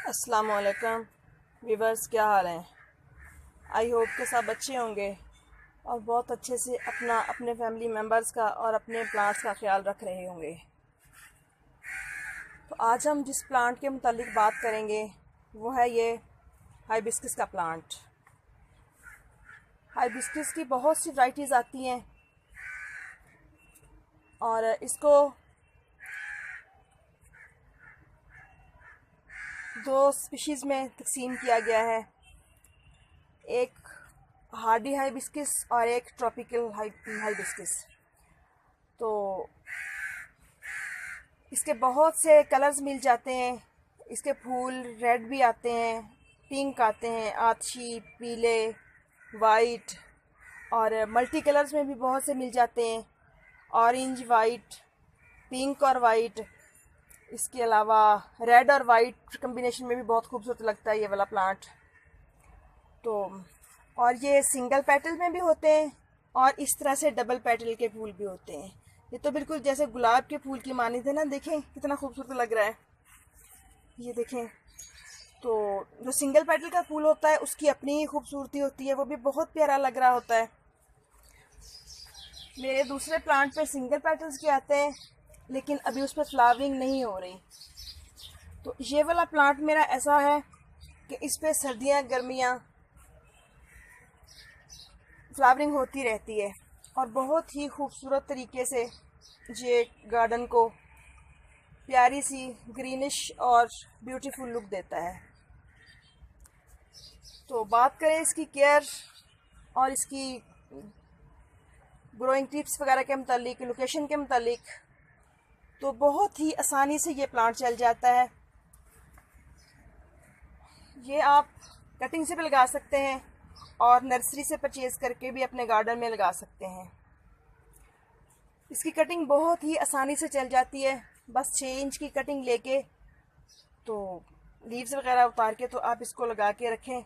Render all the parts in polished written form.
अस्सलाम वालेकुम व्यूवर्स, क्या हाल हैं। आई होप के सब अच्छे होंगे और बहुत अच्छे से अपने फैमिली मेम्बर्स का और अपने प्लांट्स का ख्याल रख रहे होंगे। तो आज हम जिस प्लांट के मुतालिक बात करेंगे वो है ये हाइबिस्कस का प्लांट। हाइबिस्कस की बहुत सी वैरायटीज़ आती हैं और इसको दो स्पीशीज़ में तकसीम किया गया है, एक हार्डी हाइबिस्कस और एक ट्रॉपिकल हाइबिस्कस। तो इसके बहुत से कलर्स मिल जाते हैं। इसके फूल रेड भी आते हैं, पिंक आते हैं, आछी, पीले, वाइट और मल्टी कलर्स में भी बहुत से मिल जाते हैं, ऑरेंज, वाइट, पिंक और वाइट। इसके अलावा रेड और वाइट कम्बिनेशन में भी बहुत खूबसूरत लगता है ये वाला प्लांट। तो और ये सिंगल पेटल में भी होते हैं और इस तरह से डबल पेटल के फूल भी होते हैं। ये तो बिल्कुल जैसे गुलाब के फूल की मानी थे ना, देखें कितना खूबसूरत लग रहा है। ये देखें, तो जो सिंगल पेटल का फूल होता है उसकी अपनी ही खूबसूरती होती है, वो भी बहुत प्यारा लग रहा होता है। मेरे दूसरे प्लांट पे सिंगल पेटल्स के आते हैं लेकिन अभी उस पर फ्लावरिंग नहीं हो रही। तो ये वाला प्लांट मेरा ऐसा है कि इस पर सर्दियाँ गर्मियाँ फ्लावरिंग होती रहती है और बहुत ही खूबसूरत तरीके से ये गार्डन को प्यारी सी ग्रीनिश और ब्यूटीफुल लुक देता है। तो बात करें इसकी केयर और इसकी ग्रोइंग टिप्स वगैरह के मुतालिक, लोकेशन के मुतालिक, तो बहुत ही आसानी से ये प्लांट चल जाता है। ये आप कटिंग से भी लगा सकते हैं और नर्सरी से परचेज़ करके भी अपने गार्डन में लगा सकते हैं। इसकी कटिंग बहुत ही आसानी से चल जाती है, बस 6 इंच की कटिंग लेके तो लीव्स वगैरह उतार के तो आप इसको लगा के रखें।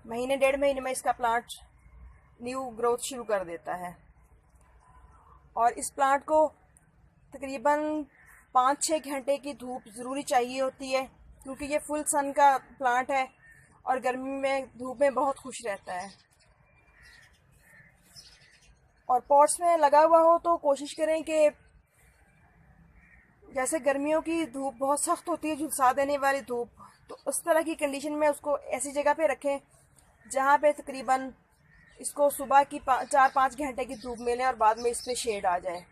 महीने 1.5 महीने में इसका प्लांट न्यू ग्रोथ शुरू कर देता है। और इस प्लांट को तकरीबन 5-6 घंटे की धूप ज़रूरी चाहिए होती है, क्योंकि ये फुल सन का प्लांट है और गर्मी में धूप में बहुत खुश रहता है। और पॉट्स में लगा हुआ हो तो कोशिश करें कि जैसे गर्मियों की धूप बहुत सख्त होती है, झुलसा देने वाली धूप, तो उस तरह की कंडीशन में उसको ऐसी जगह पे रखें जहाँ पे तकरीबन इसको सुबह की 4-5 घंटे की धूप मिले और बाद में इस पर शेड आ जाए।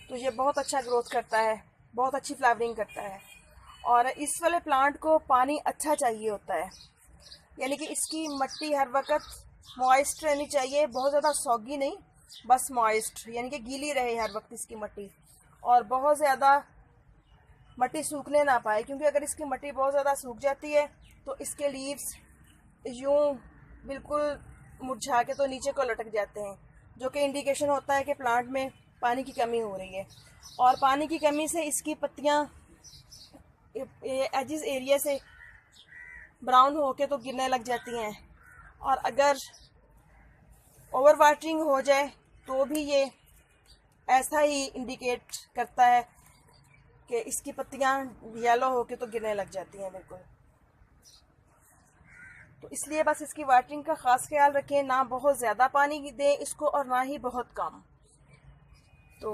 तो ये बहुत अच्छा ग्रोथ करता है, बहुत अच्छी फ्लावरिंग करता है। और इस वाले प्लांट को पानी अच्छा चाहिए होता है, यानी कि इसकी मिट्टी हर वक्त मॉइस्ट रहनी चाहिए, बहुत ज़्यादा सॉगी नहीं, बस मॉइस्ट, यानी कि गीली रहे हर वक्त इसकी मिट्टी, और बहुत ज़्यादा मिट्टी सूखने ना पाए, क्योंकि अगर इसकी मिट्टी बहुत ज़्यादा सूख जाती है तो इसके लीव्स यूँ बिल्कुल मुरझा के तो नीचे को लटक जाते हैं, जो कि इंडिकेशन होता है कि प्लांट में पानी की कमी हो रही है। और पानी की कमी से इसकी पत्तियाँ एजिस एरिया से ब्राउन होके तो गिरने लग जाती हैं, और अगर ओवर वाटरिंग हो जाए तो भी ये ऐसा ही इंडिकेट करता है कि इसकी पत्तियाँ येलो होके तो गिरने लग जाती हैं बिल्कुल। तो इसलिए बस इसकी वाटरिंग का ख़ास ख्याल रखें, ना बहुत ज़्यादा पानी दें इसको और ना ही बहुत कम। तो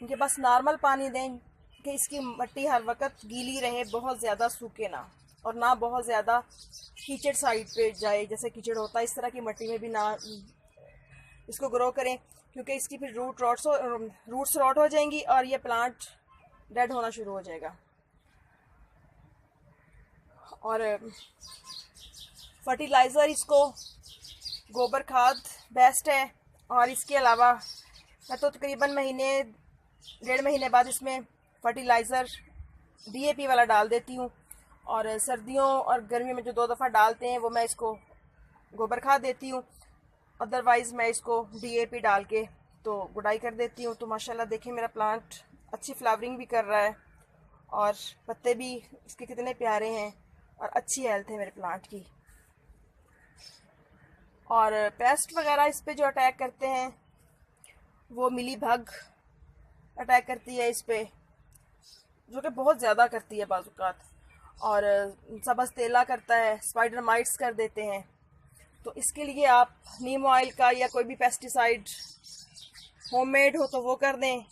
इनके बस नॉर्मल पानी दें कि इसकी मिट्टी हर वक्त गीली रहे, बहुत ज़्यादा सूखे ना, और ना बहुत ज़्यादा कीचड़ साइड पे जाए, जैसे कीचड़ होता है इस तरह की मिट्टी में भी ना इसको ग्रो करें, क्योंकि इसकी फिर रूट्स रॉट हो जाएंगी और ये प्लांट डेड होना शुरू हो जाएगा। और फर्टिलाइज़र इसको गोबर खाद बेस्ट है। और इसके अलावा मैं तो तकरीबन 1.5 महीने बाद इसमें फर्टिलाइज़र DAP वाला डाल देती हूँ, और सर्दियों और गर्मियों में जो 2 दफ़ा डालते हैं वो मैं इसको गोबर खाद देती हूँ, अदरवाइज़ मैं इसको DAP डाल के तो गुडाई कर देती हूँ। तो माशाल्लाह देखें मेरा प्लांट अच्छी फ्लावरिंग भी कर रहा है और पत्ते भी इसके कितने प्यारे हैं और अच्छी हेल्थ है मेरे प्लांट की। और पेस्ट वगैरह इस पे जो अटैक करते हैं वो मिली भग अटैक करती है इस पे, जो कि बहुत ज़्यादा करती है बाज़ात, और सब्ज़ तेला करता है, स्पाइडर माइट्स कर देते हैं। तो इसके लिए आप नीम ऑयल का या कोई भी पेस्टिसाइड होममेड हो तो वो कर दें,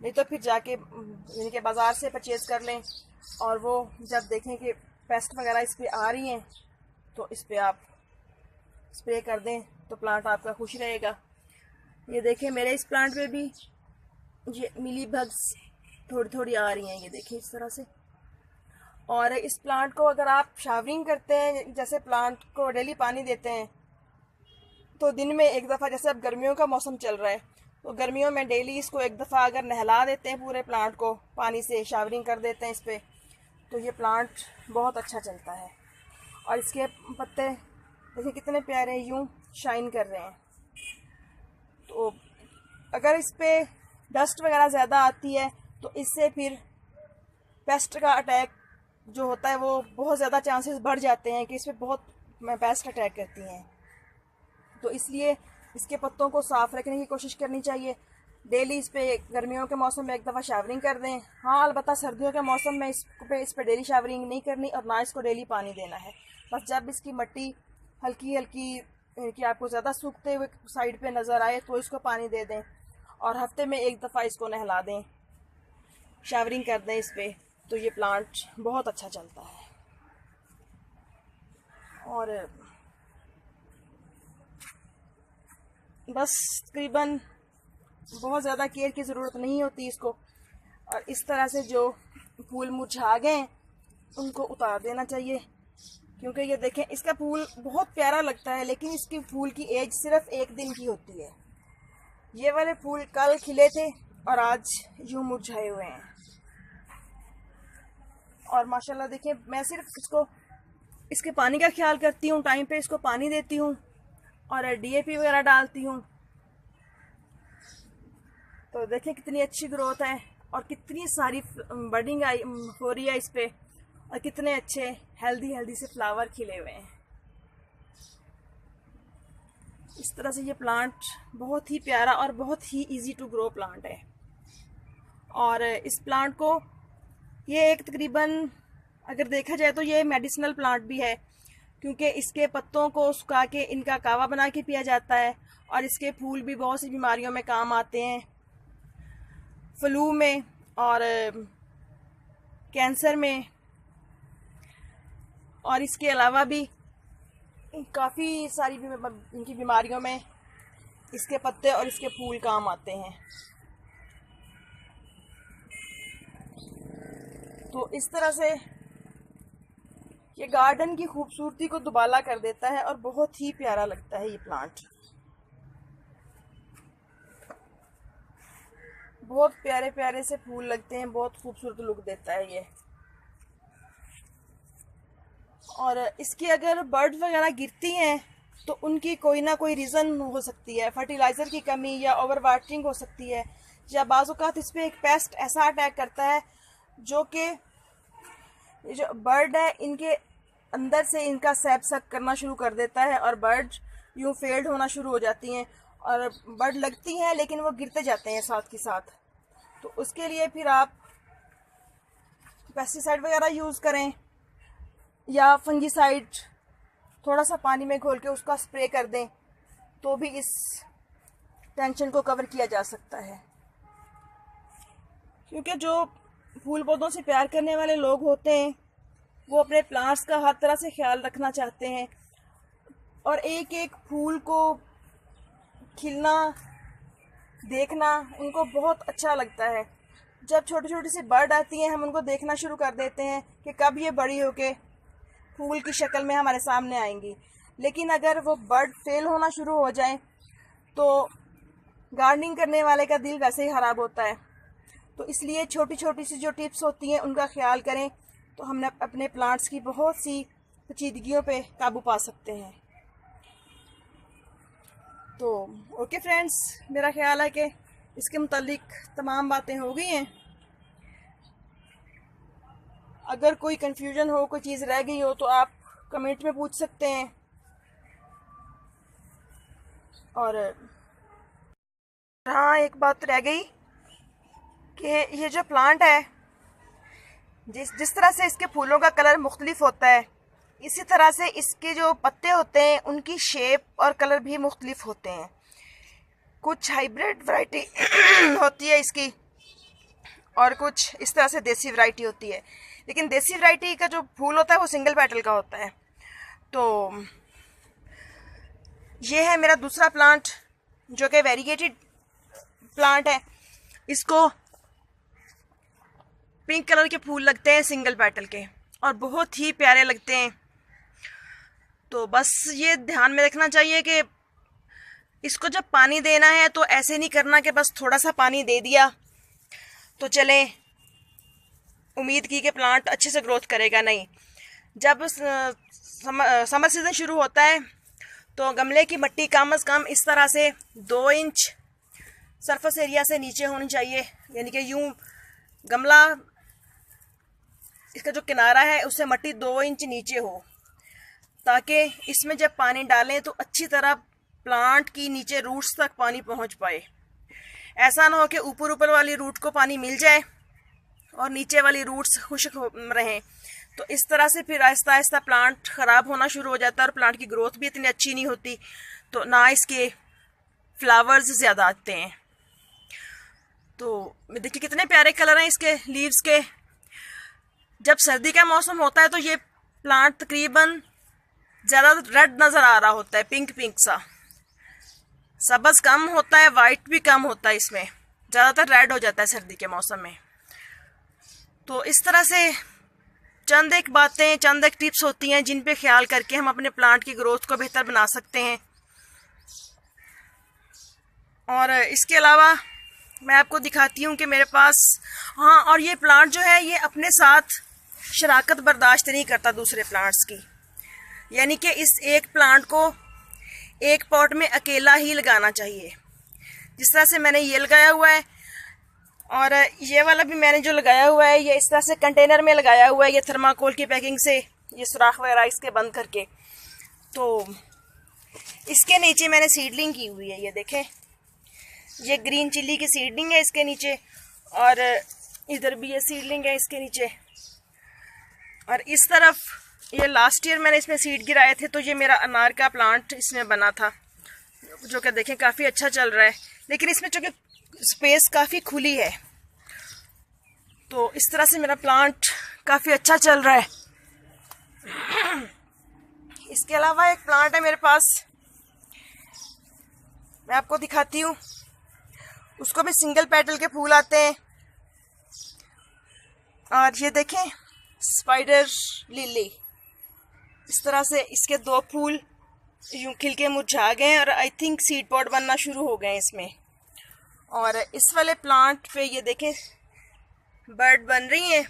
नहीं तो फिर जाके यानी कि बाज़ार से परचेज़ कर लें। और वो जब देखें कि पेस्ट वगैरह इस पर आ रही हैं तो इस पर आप स्प्रे कर दें, तो प्लांट आपका खुश रहेगा। ये देखें मेरे इस प्लांट में भी ये मिली बग्स थोड़ी थोड़ी आ रही हैं, ये देखें इस तरह से। और इस प्लांट को अगर आप शावरिंग करते हैं, जैसे प्लांट को डेली पानी देते हैं, तो दिन में एक दफ़ा, जैसे अब गर्मियों का मौसम चल रहा है तो गर्मियों में डेली इसको एक दफ़ा अगर नहला देते हैं, पूरे प्लांट को पानी से शावरिंग कर देते हैं इस पर, तो ये प्लांट बहुत अच्छा चलता है। और इसके पत्ते देखिए कितने प्यारे यूं शाइन कर रहे हैं। तो अगर इस पर डस्ट वगैरह ज़्यादा आती है तो इससे फिर पेस्ट का अटैक जो होता है वो बहुत ज़्यादा चांसेस बढ़ जाते हैं कि इस पर बहुत पेस्ट अटैक करती हैं। तो इसलिए इसके पत्तों को साफ़ रखने की कोशिश करनी चाहिए। डेली इस पे गर्मियों के मौसम में एक दफ़ा शावरिंग कर दें। हाँ, अलबत्ता सर्दियों के मौसम में इस पे डेली शावरिंग नहीं करनी और ना इसको डेली पानी देना है। बस जब इसकी मिट्टी हल्की हल्की कि आपको ज़्यादा सूखते हुए साइड पे नज़र आए तो इसको पानी दे दें, और हफ्ते में एक दफ़ा इसको नहला दें, शावरिंग कर दें इस पर, तो ये प्लांट बहुत अच्छा चलता है। और बस तकरीबन बहुत ज़्यादा केयर की ज़रूरत नहीं होती इसको। और इस तरह से जो फूल मुरझा गए उनको उतार देना चाहिए, क्योंकि ये देखें इसका फूल बहुत प्यारा लगता है, लेकिन इसकी फूल की एज सिर्फ एक दिन की होती है। ये वाले फूल कल खिले थे और आज यूं मुरझाए हुए हैं। और माशाल्लाह देखिए, मैं सिर्फ इसके पानी का ख्याल करती हूँ, टाइम पे इसको पानी देती हूँ और डीएपी वगैरह डालती हूँ। तो देखिए कितनी अच्छी ग्रोथ है और कितनी सारी बडिंग आई हो रही है इस पे, और कितने अच्छे हेल्दी से फ्लावर खिले हुए हैं। इस तरह से ये प्लांट बहुत ही प्यारा और बहुत ही इजी टू ग्रो प्लांट है। और इस प्लांट को ये एक तकरीबन अगर देखा जाए तो ये मेडिसिनल प्लांट भी है, क्योंकि इसके पत्तों को सुखा के इनका कावा बना के पिया जाता है, और इसके फूल भी बहुत सी बीमारियों में काम आते हैं, फ्लू में और कैंसर में। और इसके अलावा भी काफ़ी सारी इनकी बीमारियों में इसके पत्ते और इसके फूल काम आते हैं। तो इस तरह से ये गार्डन की खूबसूरती को दुबाला कर देता है और बहुत ही प्यारा लगता है ये प्लांट। बहुत प्यारे प्यारे से फूल लगते हैं, बहुत खूबसूरत लुक देता है ये। और इसकी अगर बर्ड वगैरह गिरती हैं तो उनकी कोई ना कोई रीज़न हो सकती है, फर्टिलाइज़र की कमी या ओवर वाटरिंग हो सकती है, या बाज़ औक़ात इस पर एक पेस्ट ऐसा अटैक करता है जो कि ये जो बर्ड है इनके अंदर से इनका सैप सक करना शुरू कर देता है और बर्ड यूं फेल्ड होना शुरू हो जाती हैं, और बर्ड लगती हैं लेकिन वो गिरते जाते हैं साथ के साथ। तो उसके लिए फिर आप पेस्टिसाइड वगैरह यूज़ करें या फंजीसाइड थोड़ा सा पानी में घोल के उसका स्प्रे कर दें, तो भी इस टेंशन को कवर किया जा सकता है। क्योंकि जो फूल पौधों से प्यार करने वाले लोग होते हैं वो अपने प्लांट्स का हर तरह से ख्याल रखना चाहते हैं, और एक एक फूल को खिलना देखना उनको बहुत अच्छा लगता है। जब छोटी छोटी सी बर्ड आती हैं हम उनको देखना शुरू कर देते हैं कि कब ये बड़ी होके फूल की शक्ल में हमारे सामने आएंगी, लेकिन अगर वो बर्ड फेल होना शुरू हो जाए तो गार्डनिंग करने वाले का दिल वैसे ही ख़राब होता है। तो इसलिए छोटी छोटी सी जो टिप्स होती हैं उनका ख्याल करें तो हमने अपने प्लांट्स की बहुत सी पेचीदगियों पे काबू पा सकते हैं। तो ओके फ्रेंड्स, मेरा ख्याल है कि इसके मुतालिक तमाम बातें हो गई हैं। अगर कोई कंफ्यूजन हो, कोई चीज़ रह गई हो तो आप कमेंट में पूछ सकते हैं। और हाँ, एक बात रह गई कि ये जो प्लांट है जिस जिस तरह से इसके फूलों का कलर मुख्तलिफ होता है, इसी तरह से इसके जो पत्ते होते हैं उनकी शेप और कलर भी मुख्तलिफ होते हैं। कुछ हाइब्रिड वैरायटी होती है इसकी और कुछ इस तरह से देसी वैरायटी होती है, लेकिन देसी वैरायटी का जो फूल होता है वो सिंगल पेटल का होता है। तो ये है मेरा दूसरा प्लांट जो कि वेरीगेटेड प्लांट है। इसको पिंक कलर के फूल लगते हैं सिंगल पेटल के और बहुत ही प्यारे लगते हैं। तो बस ये ध्यान में रखना चाहिए कि इसको जब पानी देना है तो ऐसे नहीं करना कि बस थोड़ा सा पानी दे दिया तो चले, उम्मीद की कि प्लांट अच्छे से ग्रोथ करेगा। नहीं, जब समर सीज़न शुरू होता है तो गमले की मिट्टी कम अज़ कम इस तरह से 2 इंच सरफेस एरिया से नीचे होनी चाहिए, यानी कि यूं गमला इसका जो किनारा है उससे मिट्टी 2 इंच नीचे हो, ताकि इसमें जब पानी डालें तो अच्छी तरह प्लांट की नीचे रूट्स तक पानी पहुंच पाए। ऐसा ना हो कि ऊपर ऊपर वाली रूट को पानी मिल जाए और नीचे वाली रूट्स खुश्क रहें। तो इस तरह से फिर आहिस्ता आहिस्ता प्लांट ख़राब होना शुरू हो जाता है और प्लांट की ग्रोथ भी इतनी अच्छी नहीं होती, तो ना इसके फ्लावर्स ज़्यादा आते हैं। तो देखिए कितने प्यारे कलर हैं इसके लीव्स के। जब सर्दी का मौसम होता है तो ये प्लांट तकरीबन ज़्यादा रेड नज़र आ रहा होता है, पिंक पिंक सा। सब्ज़ कम होता है, वाइट भी कम होता है, इसमें ज़्यादातर रेड हो जाता है सर्दी के मौसम में। तो इस तरह से चंद एक बातें, चंद एक टिप्स होती हैं जिन पे ख्याल करके हम अपने प्लांट की ग्रोथ को बेहतर बना सकते हैं। और इसके अलावा मैं आपको दिखाती हूँ कि मेरे पास, हाँ, और ये प्लांट जो है ये अपने साथ शराकत बर्दाश्त नहीं करता दूसरे प्लांट्स की, यानी कि इस एक प्लांट को एक पॉट में अकेला ही लगाना चाहिए। जिस तरह से मैंने ये लगाया हुआ है और ये वाला भी मैंने जो लगाया हुआ है ये इस तरह से कंटेनर में लगाया हुआ है, ये थर्माकोल की पैकिंग से ये सुराख वगैरह इसके बंद करके। तो इसके नीचे मैंने सीडलिंग की हुई है, ये देखें, ये ग्रीन चिल्ली की सीडलिंग है इसके नीचे, और इधर भी ये सीडलिंग है इसके नीचे। और इस तरफ ये लास्ट ईयर मैंने इसमें सीड गिराए थे, तो ये मेरा अनार का प्लांट इसमें बना था, जो कि देखें काफ़ी अच्छा चल रहा है। लेकिन इसमें चूँकि स्पेस काफ़ी खुली है तो इस तरह से मेरा प्लांट काफ़ी अच्छा चल रहा है। इसके अलावा एक प्लांट है मेरे पास, मैं आपको दिखाती हूँ। उसको भी सिंगल पेटल के फूल आते हैं। और ये देखें स्पाइडर लिली, इस तरह से इसके 2 फूल यूं खिल के मुरझा गए हैं और आई थिंक सीड पॉट बनना शुरू हो गए हैं इसमें। और इस वाले प्लांट पे ये देखें बर्ड बन रही है,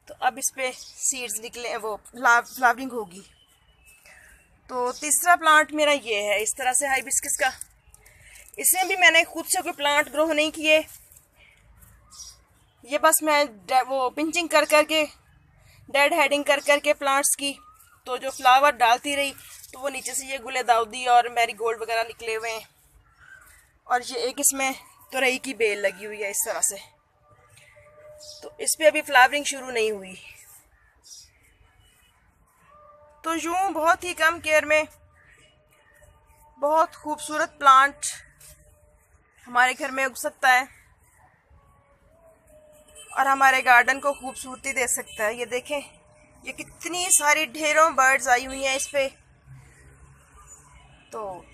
तो अब इस पे सीड्स निकले, वो फ्लावरिंग होगी। तो तीसरा प्लांट मेरा ये है इस तरह से हाइबिस्कस का। इसमें भी मैंने खुद से कोई प्लांट ग्रो नहीं किए, ये बस मैं वो पिंचिंग कर करके, डेड हेडिंग कर करके प्लांट्स की, तो जो फ्लावर डालती रही तो वो नीचे से ये गुले दाऊदी और मैरीगोल्ड वगैरह निकले हुए हैं। और ये एक इसमें तुरई की बेल लगी हुई है इस तरह से, तो इस पे अभी फ्लावरिंग शुरू नहीं हुई। तो यूं बहुत ही कम केयर में बहुत खूबसूरत प्लांट हमारे घर में उग सकता है और हमारे गार्डन को खूबसूरती दे सकता है। ये देखें, ये कितनी सारी ढेरों बर्ड्स आई हुई हैं इस पे, तो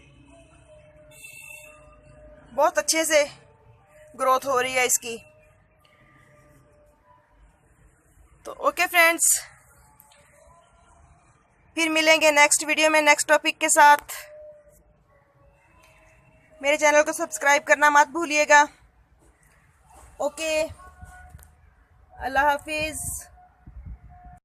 बहुत अच्छे से ग्रोथ हो रही है इसकी। तो ओके फ्रेंड्स, फिर मिलेंगे नेक्स्ट वीडियो में नेक्स्ट टॉपिक के साथ। मेरे चैनल को सब्सक्राइब करना मत भूलिएगा। ओके, अल्लाह हाफिज़।